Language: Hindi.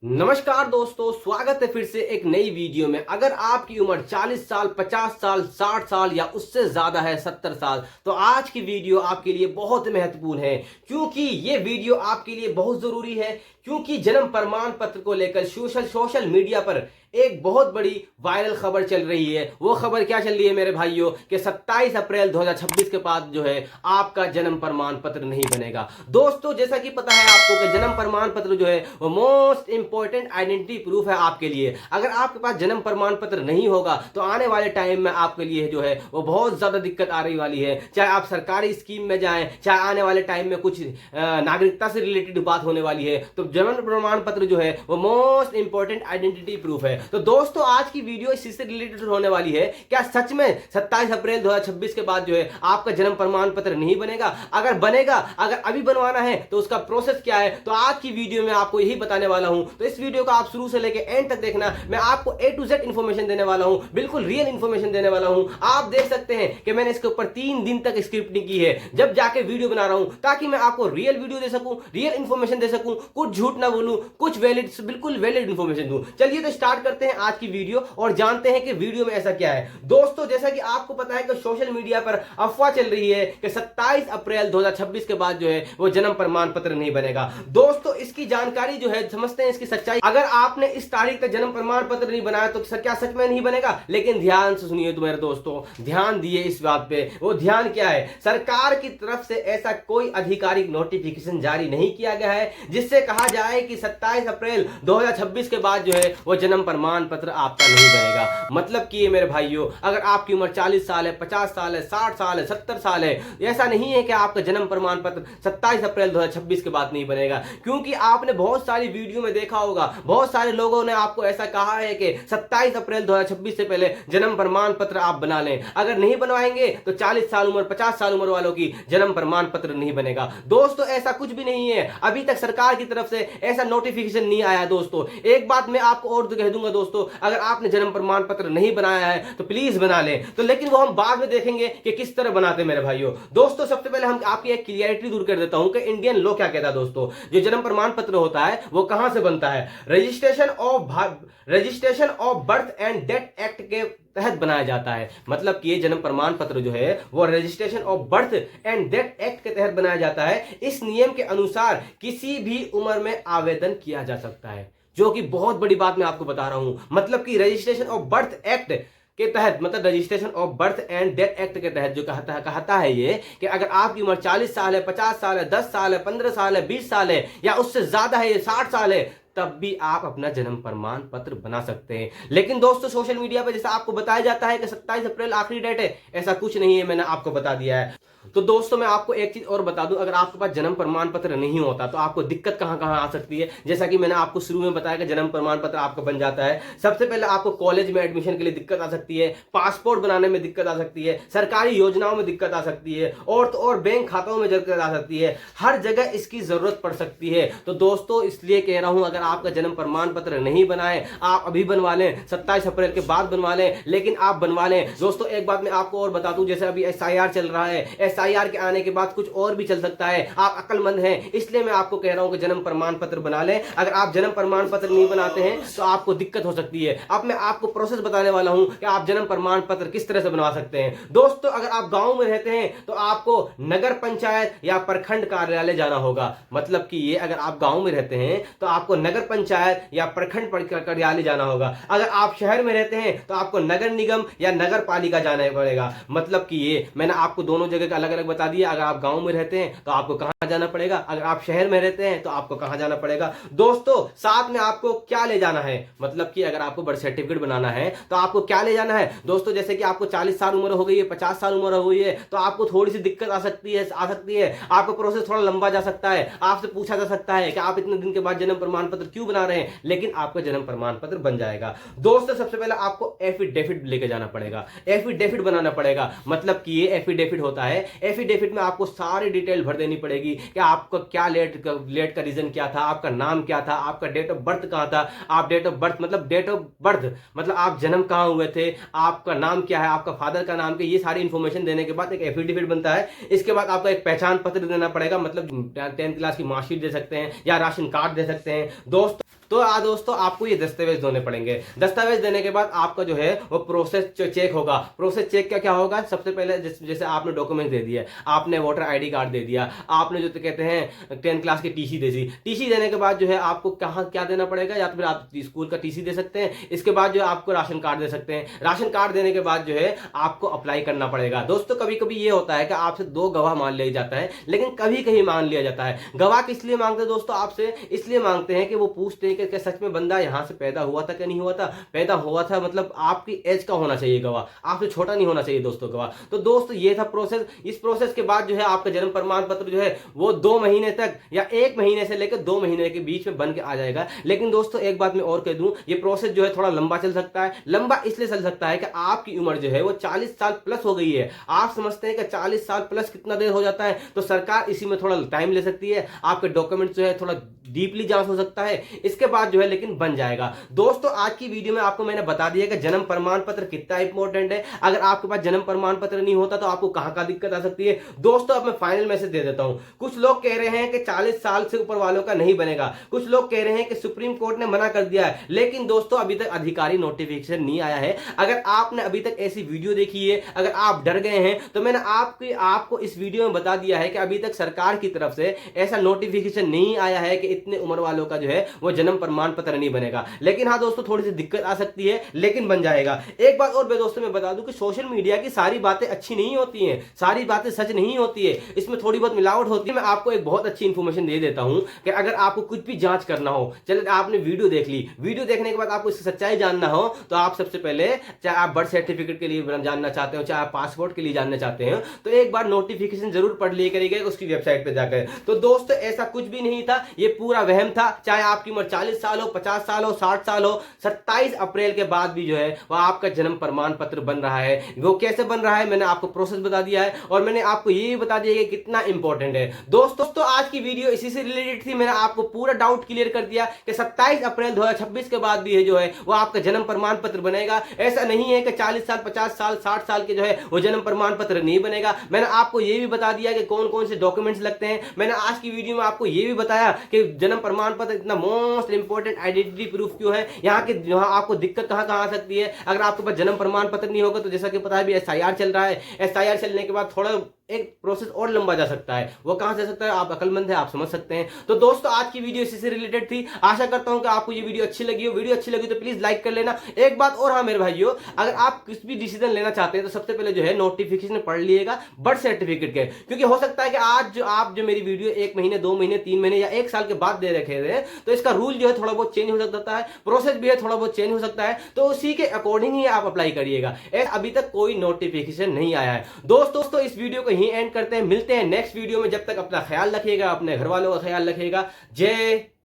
नमस्कार दोस्तों, स्वागत है फिर से एक नई वीडियो में। अगर आपकी उम्र 40 साल, 50 साल, 60 साल या उससे ज़्यादा है, 70 साल, तो आज की वीडियो आपके लिए बहुत महत्वपूर्ण है। क्योंकि ये वीडियो आपके लिए बहुत ज़रूरी है, क्योंकि जन्म प्रमाण पत्र को लेकर सोशल मीडिया पर एक बहुत बड़ी वायरल खबर चल रही है। वो खबर क्या चल रही है मेरे भाइयों, कि 27 अप्रैल 2026 के बाद जो है आपका जन्म प्रमाण पत्र नहीं बनेगा। दोस्तों, जैसा कि पता है आपको कि जन्म प्रमाण पत्र जो है वो मोस्ट इंपॉर्टेंट आइडेंटिटी प्रूफ है आपके लिए। अगर आपके पास जन्म प्रमाण पत्र नहीं होगा तो आने वाले टाइम में आपके लिए जो है वो बहुत ज्यादा दिक्कत आ रही वाली है। चाहे आप सरकारी स्कीम में जाएं, चाहे आने वाले टाइम में कुछ नागरिकता से रिलेटेड बात होने वाली है, तो जन्म प्रमाण पत्र जो है वो मोस्ट इंपॉर्टेंट आइडेंटिटी प्रूफ है। तो दोस्तों, आज की वीडियो इसी से रिलेटेड होने वाली है। क्या सच में 27 अप्रैल 2026 के बाद जो है आपका जन्म प्रमाण पत्र नहीं बनेगा? अगर बनेगा, अगर अभी बनवाना है तो उसका प्रोसेस क्या है, तो आज की वीडियो में आपको यही बताने वाला हूं। तो इस वीडियो को आप शुरू से लेकर एंड तक देखना। मैं आपको A to Z इंफॉर्मेशन देने वाला हूं, बिल्कुल रियल इंफॉर्मेशन देने वाला हूं। आप देख सकते हैं कि मैंने इसके ऊपर 3 दिन तक स्क्रिप्टिंग की है, जब जाके वीडियो बना रहा हूं, ताकि मैं आपको रियल वीडियो दे सकूं, रियल इंफॉर्मेशन दे सकूं, कुछ झूठ ना बोलूं, कुछ वैलिड, बिल्कुल वैलिड इंफॉर्मेशन दूं। चलिए तो स्टार्ट करते हैं आज की वीडियो और जानते हैं कि वीडियो में ऐसा क्या है। दोस्तों, जैसा कि आपको पता है कि सोशल मीडिया पर अफवाह चल रही है कि 27 अप्रैल 2026 के बाद जो है वो जन्म प्रमाण पत्र नहीं बनेगा। दोस्तों, इसकी जानकारी जो है, समझते हैं इसकी सच्चाई। अगर आपने इस तारीख तक जन्म प्रमाण पत्र नहीं बनाया तो क्या सच में नहीं बनेगा? लेकिन ध्यान से सुनिए तो मेरे दोस्तों, ध्यान दिए इस बात पे। वो ध्यान क्या है? सरकार की तरफ से ऐसा कोई आधिकारिक नोटिफिकेशन जारी नहीं किया गया है जिससे कहा जाए कि 27 अप्रैल 2026 के बाद जो है वो जन्म प्रमाण पत्र आपका नहीं बनेगा। मतलब कि मेरे भाइयों, अगर आपकी उम्र 40 साल है, 50 साल है, 60 साल है, 70 साल है, ऐसा नहीं है कि आपका जन्म प्रमाण पत्र 27 अप्रैल 2026 के बाद नहीं बनेगा। क्योंकि आपने बहुत सारी वीडियो में देखा होगा, बहुत सारे लोगों ने आपको ऐसा कहा है कि 27 अप्रैल 2026 से पहले जन्म प्रमाण पत्र आप बना लें। अगर नहीं बनवाएंगे तो 40 साल उम्र, 50 साल उम्र वालों की जन्म प्रमाण पत्र नहीं बनेगा। दोस्तों, ऐसा कुछ भी नहीं है। अभी तक सरकार की तरफ से ऐसा नोटिफिकेशन नहीं आया। दोस्तों, एक बात मैं आपको और कह दूंगा दोस्तों, अगर आपने जन्म प्रमाण पत्र नहीं बनाया है तो प्लीज बना लें। तो लेकिन वो हम बाद में देखेंगे कि किस तरह बनाते हैं मेरे भाइयों। दोस्तों, सबसे पहले हम आपकी एक क्लियरिटी दूर कर देता हूं कि इंडियन लॉ क्या कहता है। दोस्तों, जो जन्म प्रमाण पत्र होता है वो कहां से बनता है? Registration of birth and death act के तहत बनाया जाता है। मतलब कि ये जन्म प्रमाण पत्र जो है वो registration of birth and death act के तहत बनाया जाता है। इस नियम के अनुसार किसी भी उम्र में आवेदन किया जा सकता है, जो कि बहुत बड़ी बात मैं आपको बता रहा हूं। मतलब कि रजिस्ट्रेशन ऑफ बर्थ एक्ट के तहत, मतलब registration of birth and death act के तहत जो कहता है ये कि अगर आपकी उम्र 40 साल है, 50 साल है, 10 साल है, 15 साल है, 20 साल है या उससे ज्यादा है, 60 साल है, तब भी आप अपना जन्म प्रमाण पत्र बना सकते हैं। लेकिन दोस्तों, सोशल मीडिया पर जैसा आपको बताया जाता है कि 27 अप्रैल आखिरी डेट है, ऐसा कुछ नहीं है। मैंने आपको बता दिया है। तो दोस्तों, मैं आपको एक चीज और बता दूं, अगर आपके पास जन्म प्रमाण पत्र नहीं होता तो आपको दिक्कत कहां कहां आ सकती है। जैसा कि मैंने आपको शुरू में बताया कि जन्म प्रमाण पत्र आपका बन जाता है, सबसे पहले आपको कॉलेज में एडमिशन के लिए दिक्कत आ सकती है, पासपोर्ट बनाने में दिक्कत आ सकती है, सरकारी योजनाओं में दिक्कत आ सकती है, और तो और बैंक खातों में दिक्कत आ सकती है। हर जगह इसकी जरूरत पड़ सकती है। तो दोस्तों, इसलिए कह रहा हूं, अगर आपका जन्म प्रमाण पत्र नहीं बनाए, आप अभी बनवा लें, 27 अप्रैल के बाद बनवा लें, लेकिन आप बनवा लें। दोस्तों, एक बात मैं आपको और बता दूं, जैसे अभी SIR चल रहा है, SIR के आने के बाद कुछ और भी चल सकता है। आप अक्लमंद हैं, इसलिए मैं आपको कह रहा हूं कि जन्म प्रमाण पत्र बना लें। अगर आप जन्म प्रमाण पत्र नहीं बनाते हैं तो आपको दिक्कत हो सकती है। अब मैं आपको प्रोसेस बताने वाला हूं कि आप जन्म प्रमाण पत्र किस तरह से बनवा सकते हैं। दोस्तों, अगर आप गांव में रहते हैं तो आपको नगर पंचायत या प्रखंड कार्यालय जाना होगा। मतलब कि ये, अगर आप गांव में रहते हैं तो आपको नगर पंचायत या प्रखंड कार्यालय जाना होगा। अगर आप शहर में रहते हैं तो आपको नगर निगम या नगर पालिका जाना पड़ेगा। मतलब कि ये मैंने आपको दोनों जगह का अलग अलग बता दिया। अगर आप गांव में रहते हैं तो आपको कहां जाना पड़ेगा, अगर आप शहर में रहते हैं तो आपको कहां जाना पड़ेगा। दोस्तों, साथ में आपको क्या ले जाना है? मतलब कि अगर आपको बर्थ सर्टिफिकेट बनाना है तो आपको क्या ले जाना है? दोस्तों, जैसे कि आपको 40 साल उम्र हो गई है, 50 साल उम्र हो गई है, तो आपको थोड़ी सी दिक्कत आ सकती है। आपका प्रोसेस थोड़ा लंबा जा सकता है। आपसे पूछा जा सकता है कि आप इतने दिन के बाद जन्म प्रमाण पत्र क्यों बना रहे हैं, लेकिन आपका जन्म प्रमाण पत्र बन जाएगा। दोस्तों, सबसे पहले आपको एफिडेविट लेके जाना पड़ेगा, एफिडेविट बनाना पड़ेगा। मतलब कि ये एफिडेविट होता है, एफिडेविट में आपको सारी डिटेल भर देनी पड़ेगी कि आपका क्या लेट का रीजन क्या था, आपका नाम क्या था, आपका डेट ऑफ बर्थ कहां था, आप डेट ऑफ बर्थ मतलब आप जन्म कहां हुए थे, आपका नाम क्या है, आपका फादर का नाम क्या, ये सारी इंफॉर्मेशन देने के बाद एक एफिडेविट बनता है। इसके बाद आपका एक पहचान पत्र देना पड़ेगा, मतलब 10th क्लास की मार्कशीट दे सकते हैं या राशन कार्ड दे सकते हैं। दोस्तों, तो दोस्तों आपको ये दस्तावेज देने पड़ेंगे। दस्तावेज देने के बाद आपका जो है वो प्रोसेस चेक होगा। प्रोसेस चेक क्या होगा, सबसे पहले जैसे आपने डॉक्यूमेंट दे दिया, आपने वोटर आईडी कार्ड दे दिया, आपने जो तो कहते हैं 10 क्लास की टीसी दे दी। टीसी देने के बाद जो है आपको कहाँ क्या देना पड़ेगा, या तो फिर आप स्कूल का टीसी दे सकते हैं, इसके बाद जो आपको राशन कार्ड दे सकते हैं। राशन कार्ड देने के बाद जो है आपको अप्लाई करना पड़ेगा। दोस्तों कभी कभी ये होता है कि आपसे 2 गवाह मान लिया जाता है, लेकिन कभी कहीं मान लिया जाता है। गवाह किस लिए मांगते हैं दोस्तों आपसे, इसलिए मांगते हैं कि वो पूछते हैं कि सच में बंदा यहां से पैदा हुआ था कि नहीं हुआ था। पैदा हुआ था मतलब आपकी एज का होना चाहिए गवाह, आपसे छोटा नहीं होना चाहिए दोस्तों गवाह। तो दोस्तों ये था प्रोसेस। इस प्रोसेस के बाद जो है आपका जन्म प्रमाण पत्र जो है वो 2 महीने तक या 1 महीने से लेकर 2 महीने के बीच में बन के आ जाएगा। लेकिन दोस्तों एक बात मैं और कह दूं, ये प्रोसेस जो है थोड़ा लंबा चल सकता है। लंबा इसलिए चल सकता है कि आपकी उम्र जो है वो 40 साल प्लस हो गई है। आप समझते हैं कि 40 साल प्लस कितना देर हो जाता है, तो सरकार इसी में थोड़ा टाइम ले सकती है। आपके डॉक्यूमेंट जो है थोड़ा डीपली जांच हो सकता है, इसके बाद जो है लेकिन बन जाएगा। दोस्तों आज की वीडियो में आपको मैंने बता दिया कि जन्म प्रमाण पत्र कितना इंपॉर्टेंट है। अगर आपके पास जन्म प्रमाण पत्र नहीं होता तो आपको कहां का दिक्कत आ सकती है। दोस्तों अब मैं फाइनल मैसेज दे देता हूं। कुछ लोग कह रहे हैं कि 40 साल से ऊपर वालों का नहीं बनेगा, कुछ लोग कह रहे हैं कि सुप्रीम कोर्ट ने मना कर दिया है, लेकिन दोस्तों अभी तक अधिकारी नोटिफिकेशन नहीं आया है। अगर आपने अभी तक ऐसी वीडियो देखी है, अगर आप डर गए हैं, तो मैंने आपको इस वीडियो में बता दिया है कि अभी तक सरकार की तरफ से ऐसा नोटिफिकेशन नहीं आया है कि इतने उम्र वालों का जो है वो जन्म प्रमाण पत्र नहीं बनेगा। लेकिन हाँ दोस्तों थोड़ी सी दिक्कत आ सकती है, लेकिन बन जाएगा। एक बात और दोस्तों मैं बता दूं कि सोशल मीडिया की सारी बातें अच्छी नहीं होती हैं, सारी बातें सच नहीं होती है, इसमें थोड़ी बहुत मिलावट होती है। मैं आपको एक बहुत अच्छी इंफॉर्मेशन दे देता हूं कि अगर आपको कुछ भी जांच करना हो, चलिए आपने वीडियो देख ली, वीडियो देखने के बाद आपको इसकी सच्चाई जानना हो, तो आप सबसे पहले चाहे आप बर्थ सर्टिफिकेट के लिए जानना चाहते हो, चाहे आप पासपोर्ट के लिए जानना चाहते हैं, तो एक बार नोटिफिकेशन जरूर पढ़ लिया करिएगा उसकी वेबसाइट पर जाकर। तो दोस्तों ऐसा कुछ भी नहीं था, ये पूरा वहम था। चाहे आपकी उम्र 40 साल हो, 50 साल हो, 60 साल हो, 27 अप्रैल के बाद भी जो है वो आपका जन्म प्रमाण पत्र बन रहा है। वो कैसे बन रहा है मैंने आपको प्रोसेस बता दिया है, और मैंने आपको ये भी बता दिया कि कितना इंपॉर्टेंट है। दोस्तों आज की वीडियो इसी से रिलेटेड थी। मैंने आपको पूरा डाउट क्लियर कर दिया कि 27 अप्रैल 2026 के बाद भी है जो है वो आपका जन्म प्रमाण पत्र बनेगा। ऐसा नहीं है कि 40 साल, 50 साल, 60 साल के जो है वो जन्म प्रमाण पत्र नहीं बनेगा। मैंने आपको ये भी बता दिया कि कौन कौन से डॉक्यूमेंट्स लगते हैं। मैंने आज की वीडियो में आपको ये भी बताया कि जन्म प्रमाण पत्र इतना मोस्ट इंपॉर्टेंट आइडेंटिटी प्रूफ क्यों है, यहाँ आपको दिक्कत कहां आ सकती है। अगर आपके पास जन्म प्रमाण पत्र नहीं होगा तो जैसा कि पता है भी एसआईआर चल रहा है, एसआईआर चलने के बाद थोड़ा एक प्रोसेस और लंबा जा सकता है। वो कहां जा सकता है, आप अकलमंद है, आप समझ सकते हैं। तो दोस्तों आज की वीडियो इसी से रिलेटेड थी। आशा करता हूं कि आपको ये वीडियो अच्छी लगी हो। वीडियो अच्छी लगी तो प्लीज लाइक कर लेना। एक बात और, हाँ मेरे भाइयों, अगर आप कुछ भी डिसीजन लेना चाहते हैं तो सबसे पहले जो है नोटिफिकेशन पढ़ लिएगा बर्थ सर्टिफिकेट के, क्योंकि हो सकता है कि आज आप जो मेरी वीडियो 1 महीने, 2 महीने, 3 महीने या 1 साल के बाद दे रखे थे, तो इसका रूल जो है थोड़ा बहुत चेंज हो सकता है, प्रोसेस भी है थोड़ा बहुत चेंज हो सकता है, तो उसी के अकॉर्डिंग ही आप अप्लाई करिएगा। अभी तक कोई नोटिफिकेशन नहीं आया है। दोस्तों इस वीडियो को ही एंड करते हैं, मिलते हैं नेक्स्ट वीडियो में। जब तक अपना ख्याल रखिएगा, अपने घर वालों का ख्याल रखिएगा। जय